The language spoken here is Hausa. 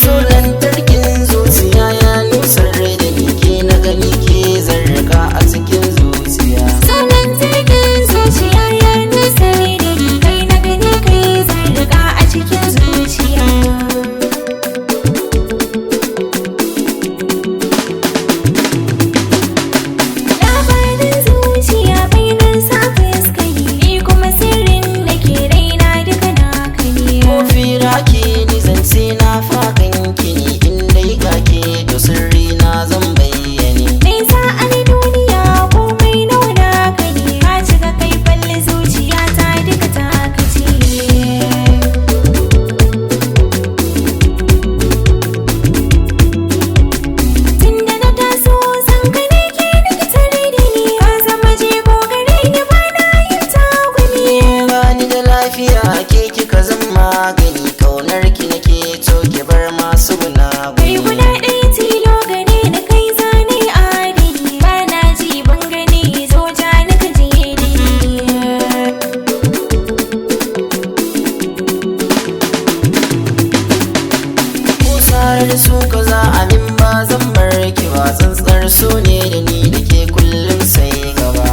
So lantarkin zuciya ya nusar da ni ke na gani ke zarga a cikin zuciya. So lantarkin zuciya ya nusar da ni kai na gani kai zarga a cikin zuciya. Labarin zuciya bai nan sa fuskani ni kuma sirrin da ke raina duka naka ne. Ko fira ke ni zance na fakan ki ne inda yi kake to sirri na zan bayyane. Mai sa a duniya komai nauna ka ne ka cika kai falle zuciya ta duka ta kace. Tunda na taso san ka ne ke tare da ni ka zama jigo gare ni ba na yin tagumi. Bani da lafiya ke kika zan magani kaunar ki nake to ki bar masu Kai gunaguni. guda ɗaya tilo gare ni kai zane adini ba na ji ban gani zo ja ni ka je da ni. Ko sarar su ka za a min ba zan bar ki ba tsantsar so ne da ni da ke kullum sai gaba.